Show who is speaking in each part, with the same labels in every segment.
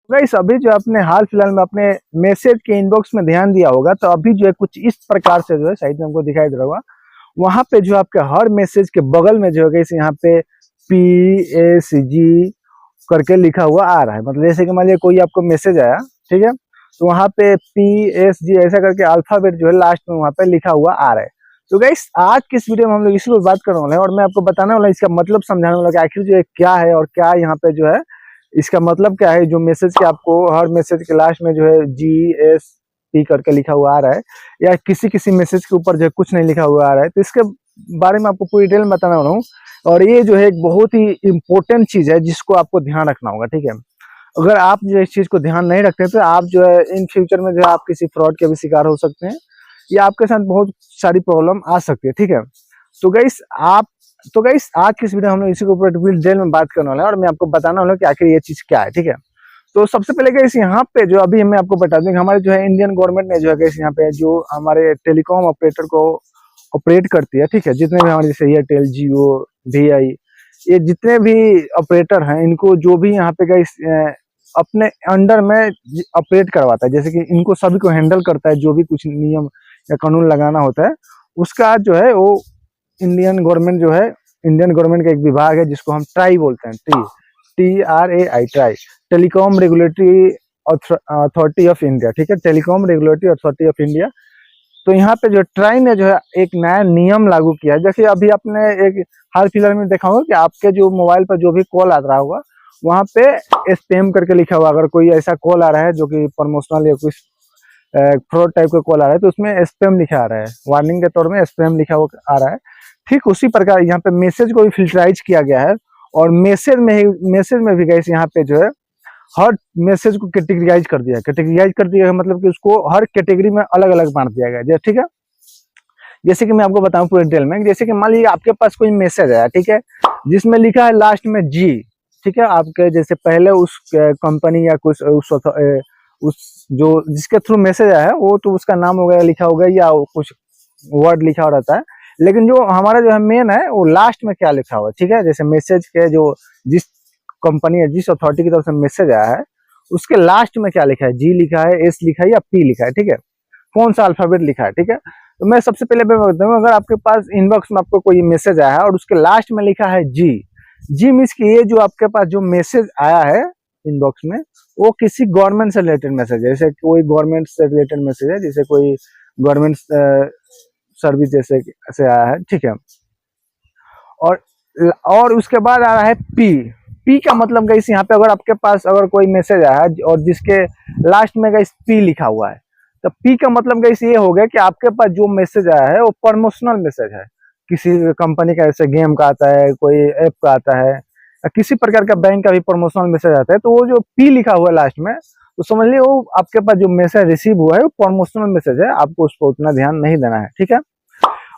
Speaker 1: Guys अभी जो आपने हाल फिलहाल में अपने मैसेज के इनबॉक्स में ध्यान दिया होगा, तो अभी जो है कुछ इस प्रकार से जो है साइड में हमको दिखाई दे रहा होगा। वहां पे जो आपके हर मैसेज के बगल में जो है गाइस यहाँ पे PSG करके लिखा हुआ आ रहा है। मतलब जैसे कि मान लीजिए कोई आपको मैसेज आया, ठीक है, तो वहां पे PSG ऐसा करके अल्फाबेट जो है लास्ट में वहां पे लिखा हुआ आ रहा है। तो गाइस आज की इस वीडियो में हम लोग इसी पर बात करने वाले हैं और मैं आपको बताने वाला इसका मतलब समझाने वाला कि आखिर जो है क्या है और क्या यहाँ पे जो है इसका मतलब क्या है। जो मैसेज के आपको हर मैसेज के लास्ट में जो है GSP करके लिखा हुआ आ रहा है, या किसी किसी मैसेज के ऊपर जो है कुछ नहीं लिखा हुआ आ रहा है, तो इसके बारे में आपको पूरी डिटेल में बताने वाला हूँ। और ये जो है एक बहुत ही इंपॉर्टेंट चीज है जिसको आपको ध्यान रखना होगा, ठीक है। अगर आप जो इस चीज को ध्यान नहीं रखते तो आप जो है इन फ्यूचर में जो है आप किसी फ्रॉड के भी शिकार हो सकते हैं, या आपके साथ बहुत सारी प्रॉब्लम आ सकती है, ठीक है। तो गाइस आज की इस वीडियो हम लोग इसी के ऊपर डिटेल में बात करने वाले हैं और मैं आपको बताने वाला हूँ कि आखिर ये चीज क्या है, ठीक है। तो सबसे पहले गाइस यहाँ पे जो अभी मैं आपको बता दूं कि हमारे जो है इंडियन गवर्नमेंट ने जो है गाइस यहाँ पे जो हमारे टेलीकॉम ऑपरेटर को ऑपरेट करती है, ठीक है, जितने भी हमारे जैसे एयरटेल, जियो, VI, ये जितने भी ऑपरेटर हैं, इनको जो भी यहाँ पे गाइस अपने अंडर में ऑपरेट करवाता है, जैसे कि इनको सभी को हैंडल करता है, जो भी कुछ नियम या कानून लगाना होता है उसका जो है वो इंडियन गवर्नमेंट जो है, इंडियन गवर्नमेंट का एक विभाग है जिसको हम ट्राई बोलते हैं, TRAI, try, telecom regulatory authority of India, ठीक है, telecom regulatory authority of India. तो यहाँ पे जो ट्राई ने जो है एक नया नियम लागू किया है। जैसे अभी आपने एक हाल फिलहाल में देखा होगा कि आपके जो मोबाइल पर जो भी कॉल आ रहा होगा वहाँ पे स्पैम करके लिखा हुआ, अगर कोई ऐसा कॉल आ रहा है जो कि प्रमोशनल या कुछ फ्रॉड टाइप का कॉल आ रहा है तो उसमें स्पैम लिखा आ रहा है, वार्निंग के तौर में स्पैम लिखा हुआ आ रहा है। ठीक उसी प्रकार यहाँ पे मैसेज को भी फिल्टराइज किया गया है, और मैसेज में भी गाइस यहाँ पे जो है हर मैसेज को कैटेगराइज कर दिया, मतलब कि उसको हर कैटेगरी में अलग अलग बांट दिया गया, ठीक है। जैसे कि मैं आपको बताऊं पूरे डिटेल में, जैसे कि मान लीजिए आपके पास कोई मैसेज आया, ठीक है, जिसमें लिखा है लास्ट में G, ठीक है, आपके जैसे पहले उस कंपनी या कुछ उस जो जिसके थ्रू मैसेज आया है वो तो उसका नाम वगैरह लिखा होगा या कुछ वर्ड लिखा हो रहता है, लेकिन जो हमारा जो है मेन है वो लास्ट में क्या लिखा हुआ है, ठीक है। जैसे मैसेज के जो जिस कंपनी या जिस अथॉरिटी की तरफ से मैसेज आया है उसके लास्ट में क्या लिखा है, G लिखा है, S लिखा है या P लिखा है, ठीक है, कौन सा अल्फाबेट लिखा है, ठीक है। तो मैं सबसे पहले बता दूं, अगर आपके पास इनबॉक्स में आपको कोई मैसेज आया है और उसके लास्ट में लिखा है जी मीन्स कि ये जो आपके पास जो मैसेज आया है इनबॉक्स में वो किसी गवर्नमेंट से रिलेटेड मैसेज है, जैसे कोई गवर्नमेंट से रिलेटेड मैसेज है, जैसे कोई गवर्नमेंट सर्विस जैसे से आया है, ठीक है। और उसके बाद आ रहा है पी का मतलब गाइस यहाँ पे अगर आपके पास अगर कोई मैसेज आया है और जिसके लास्ट में गाइस P लिखा हुआ है, तो P का मतलब गाइस ये हो गया कि आपके पास जो मैसेज आया है वो प्रमोशनल मैसेज है, किसी कंपनी का, जैसे गेम का आता है, कोई ऐप का आता है, या किसी प्रकार का बैंक का भी प्रमोशनल मैसेज आता है, तो वो जो P लिखा हुआ है लास्ट में, तो समझ लीजिए वो आपके पास जो मैसेज रिसीव हुआ है वो प्रमोशनल मैसेज है, आपको उस पर उतना ध्यान नहीं देना है, ठीक है।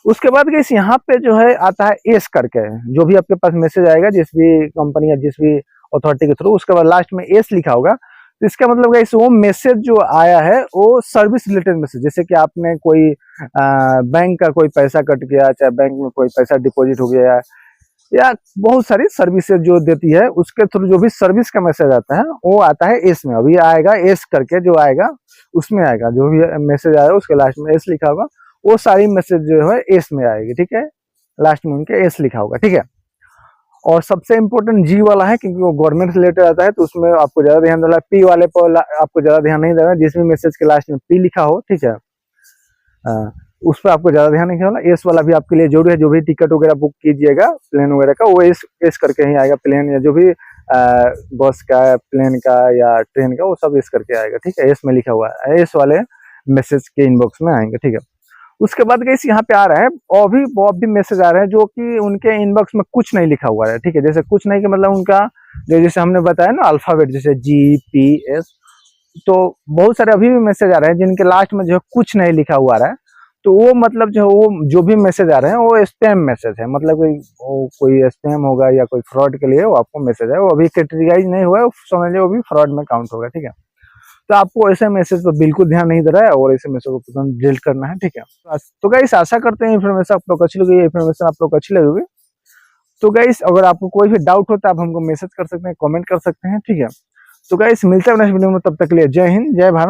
Speaker 1: उसके बाद गाइस यहाँ पे जो है आता है एस करके, जो भी आपके पास मैसेज आएगा जिस भी कंपनी या जिस भी अथॉरिटी के थ्रू, उसके बाद लास्ट में एस लिखा होगा, तो इसका मतलब गाइस वो मैसेज जो आया है वो सर्विस रिलेटेड मैसेज, जैसे कि आपने कोई बैंक का कोई पैसा कट गया, चाहे बैंक में कोई पैसा डिपॉजिट हो गया, या बहुत सारी सर्विसेज जो देती है उसके थ्रू जो भी सर्विस का मैसेज आता है वो आता है एस में। अभी आएगा एस करके जो आएगा उसमें आएगा, जो भी मैसेज आएगा उसके लास्ट में एस लिखा होगा, वो सारी मैसेज जो है एस में आएगी, ठीक है, लास्ट में उनके एस लिखा होगा, ठीक है। और सबसे इंपॉर्टेंट जी वाला है क्योंकि वो गवर्नमेंट से रिलेटेड आता है, तो उसमें आपको ज्यादा ध्यान देना है। पी वाले पर आपको ज्यादा ध्यान नहीं देना, जिसमें मैसेज के लास्ट में पी लिखा हो, ठीक है, उस पर आपको ज्यादा ध्यान नहीं देना। एस वाला भी आपके लिए जरूरी है, जो भी टिकट वगैरह बुक कीजिएगा प्लेन वगैरह का, वो एस करके ही आएगा, प्लेन या जो भी बस का, प्लेन का या ट्रेन का, वो सब एस करके आएगा, ठीक है, एस में लिखा हुआ है, एस वाले मैसेज के इनबॉक्स में आएंगे, ठीक है। उसके बाद गाइस यहाँ पे आ रहा है और भी मैसेज आ रहे हैं जो कि उनके इनबॉक्स में कुछ नहीं लिखा हुआ है, ठीक है। जैसे कुछ नहीं के मतलब उनका जो जैसे हमने बताया ना अल्फाबेट, जैसे GPS, तो बहुत सारे अभी भी मैसेज आ रहे हैं जिनके लास्ट में जो है कुछ नहीं लिखा हुआ आ रहा है, तो वो मतलब जो वो जो भी मैसेज आ रहे हैं वो स्पैम मैसेज है, मतलब कोई स्पैम होगा या कोई फ्रॉड के लिए वो आपको मैसेज है, वो अभी कैटेगराइज नहीं हुआ है, समझ लीजिए वो भी फ्रॉड में काउंट होगा, ठीक है। तो आपको ऐसे मैसेज पर बिल्कुल ध्यान नहीं दे रहा है और ऐसे मैसेज को तुरंत डिलीट करना है, ठीक है। तो गाइस आशा करते हैं इन्फॉर्मेशन आप लोग अच्छी लगी, इन्फॉर्मेशन आप लोग अच्छी लगेगी। तो गाइस अगर आपको कोई भी डाउट हो तो आप हमको मैसेज कर सकते हैं, कमेंट कर सकते हैं, ठीक है। तो गाइस मिलते हैं नेक्स्ट वीडियो में, तब तक के लिए जय हिंद जय भारत।